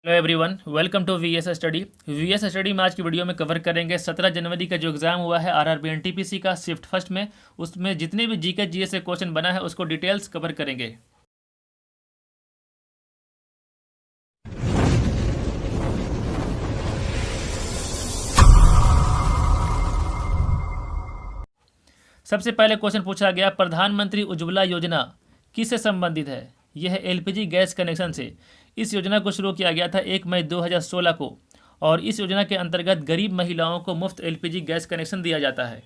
Hello everyone, welcome to VS study. VS study में आज की वीडियो में कवर करेंगे 17 जनवरी का जो एग्ज़ाम हुआ है आरआरबी एनटीपीसी का शिफ्ट फर्स्ट में। उसमें जितने भी जीके जीएस से क्वेश्चन बना है उसको डिटेल्स कवर करेंगे। सबसे पहले क्वेश्चन पूछा गया, प्रधानमंत्री उज्ज्वला योजना किससे संबंधित है? यह है एलपीजी गैस कनेक्शन से। इस योजना को शुरू किया गया था 1 मई 2016 को और इस योजना के अंतर्गत गरीब महिलाओं को मुफ्त एलपीजी गैस कनेक्शन दिया जाता है।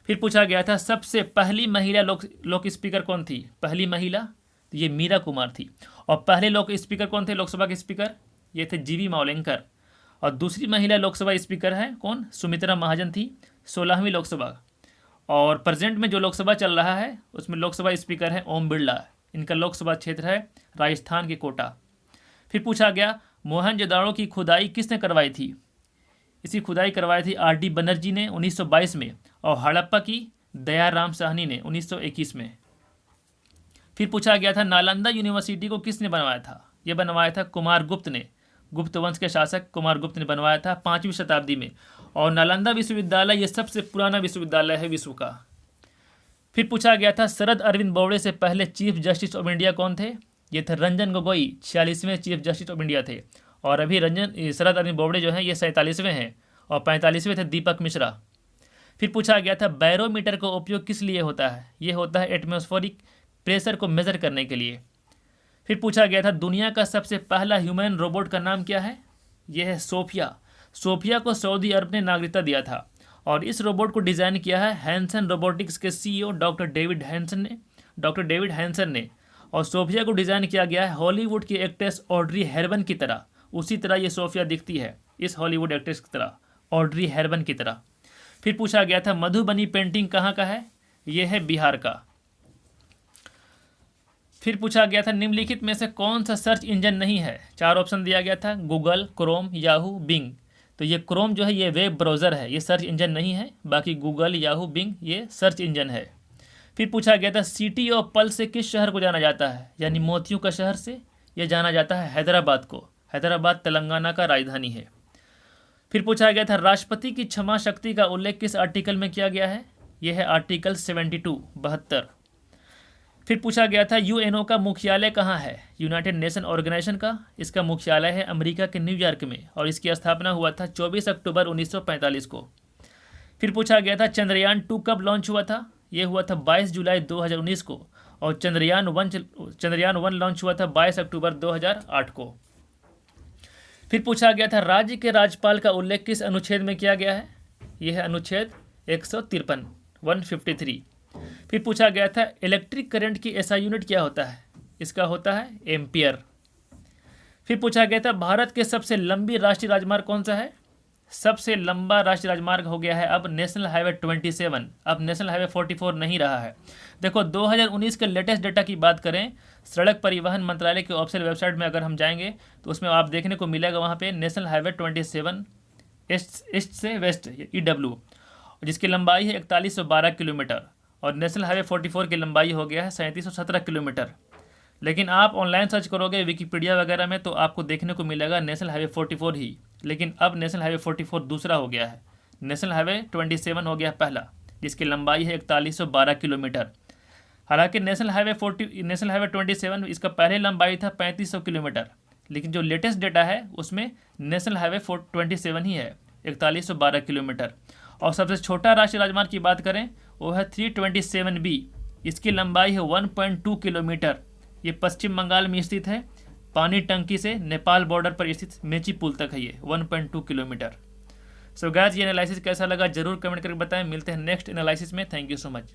फिर पूछा गया था सबसे पहली महिला लोक स्पीकर कौन थी? पहली महिला तो ये मीरा कुमार थी। और पहले लोक स्पीकर कौन थे? लोकसभा के स्पीकर ये थे जीवी मावलेंकर। और दूसरी महिला लोकसभा स्पीकर है कौन? सुमित्रा महाजन थी, 16वीं लोकसभा। और प्रेजेंट में जो लोकसभा चल रहा है उसमें लोकसभा स्पीकर है ओम बिरला। इनका लोकसभा क्षेत्र है राजस्थान के कोटा। फिर पूछा गया मोहनजोदड़ो की खुदाई किसने करवाई थी? इसी खुदाई करवाई थी आर.डी. बनर्जी ने 1922 में और हड़प्पा की दयाराम साहनी ने 1921 में। फिर पूछा गया था नालंदा यूनिवर्सिटी को किसने बनवाया था? यह बनवाया था कुमार गुप्त ने। गुप्त वंश के शासक कुमार गुप्त ने बनवाया था 5वीं शताब्दी में। और नालंदा विश्वविद्यालय ये सबसे पुराना विश्वविद्यालय है विश्व का। फिर पूछा गया था शरद अरविंद बोबड़े से पहले चीफ जस्टिस ऑफ इंडिया कौन थे? ये थे रंजन गोगोई, 46वें चीफ जस्टिस ऑफ इंडिया थे। और अभी शरद अरविंद बोबड़े जो हैं ये 47वें हैं और 45वें थे दीपक मिश्रा। फिर पूछा गया था बैरोमीटर का उपयोग किस लिए होता है? ये होता है एटमॉस्फेरिक प्रेशर को मेज़र करने के लिए। फिर पूछा गया था दुनिया का सबसे पहला ह्यूमन रोबोट का नाम क्या है? यह है सोफिया। सोफिया को सऊदी अरब ने नागरिकता दिया था और इस रोबोट को डिज़ाइन किया है हैंसन रोबोटिक्स के सीईओ डॉक्टर डेविड हैंसन ने। और सोफिया को डिज़ाइन किया गया है हॉलीवुड की एक्ट्रेस ऑड्री हेर्बन की तरह। उसी तरह ये सोफिया दिखती है इस हॉलीवुड एक्ट्रेस की तरह, ऑड्री हेर्बन की तरह। फिर पूछा गया था मधुबनी पेंटिंग कहाँ का है? ये है बिहार का। फिर पूछा गया था निम्नलिखित में से कौन सा सर्च इंजन नहीं है? 4 ऑप्शन दिया गया था, गूगल, क्रोम, याहू, बिंग। तो ये क्रोम जो है ये वेब ब्राउज़र है, ये सर्च इंजन नहीं है। बाकी गूगल, याहू, बिंग ये सर्च इंजन है। फिर पूछा गया था सिटी ऑफ पर्ल से किस शहर को जाना जाता है? यानी मोतियों का शहर से ये जाना जाता है हैदराबाद को। हैदराबाद तेलंगाना का राजधानी है। फिर पूछा गया था राष्ट्रपति की क्षमा शक्ति का उल्लेख किस आर्टिकल में किया गया है? यह है आर्टिकल 72। फिर पूछा गया था यूएनओ का मुख्यालय कहाँ है? यूनाइटेड नेशन ऑर्गेनाइजेशन का इसका मुख्यालय है अमेरिका के न्यूयॉर्क में और इसकी स्थापना हुआ था 24 अक्टूबर 1945 को। फिर पूछा गया था चंद्रयान 2 कब लॉन्च हुआ था? ये हुआ था 22 जुलाई 2019 को। और चंद्रयान 1 लॉन्च हुआ था 22 अक्टूबर 2008 को। फिर पूछा गया था राज्य के राज्यपाल का उल्लेख किस अनुच्छेद में किया गया है? यह है अनुच्छेद 153। फिर पूछा गया था इलेक्ट्रिक करंट की एसआई यूनिट क्या होता है? इसका होता है एम्पियर। फिर पूछा गया था भारत के सबसे लंबी राष्ट्रीय राजमार्ग कौन सा है? सबसे लंबा राष्ट्रीय राजमार्ग हो गया है अब नेशनल हाईवे 27। अब नेशनल हाईवे 44 नहीं रहा है। देखो 2019 के लेटेस्ट डेटा की बात करें, सड़क परिवहन मंत्रालय के ऑफिशियल वेबसाइट में अगर हम जाएंगे तो उसमें आप देखने को मिलेगा वहाँ पे नेशनल हाईवे 27 ईस्ट से वेस्ट EW, जिसकी लंबाई है 4112 किलोमीटर। और नेशनल हाईवे 44 की लंबाई हो गया है 3717 किलोमीटर। लेकिन आप ऑनलाइन सर्च करोगे विकीपीडिया वगैरह में तो आपको देखने को मिलेगा नेशनल हाईवे 44 ही। लेकिन अब नेशनल हाईवे 44 दूसरा हो गया है, नेशनल हाईवे 27 हो गया पहला, जिसकी लंबाई है 4112 किलोमीटर। हालांकि नेशनल हाईवे 27 इसका पहले लंबाई था 3500 किलोमीटर, लेकिन जो लेटेस्ट डेटा है उसमें नेशनल हाईवे 27 ही है 4112 किलोमीटर। और सबसे छोटा राष्ट्रीय राजमार्ग की बात करें वो है 327B, इसकी लंबाई है 1.2 किलोमीटर। ये पश्चिम बंगाल में स्थित है, पानी टंकी से नेपाल बॉर्डर पर स्थित मेची पुल तक है ये 1.2 किलोमीटर। सो गाइस ये एनालिसिस कैसा लगा जरूर कमेंट करके बताएं। मिलते हैं नेक्स्ट एनालिसिस में। Thank you so much.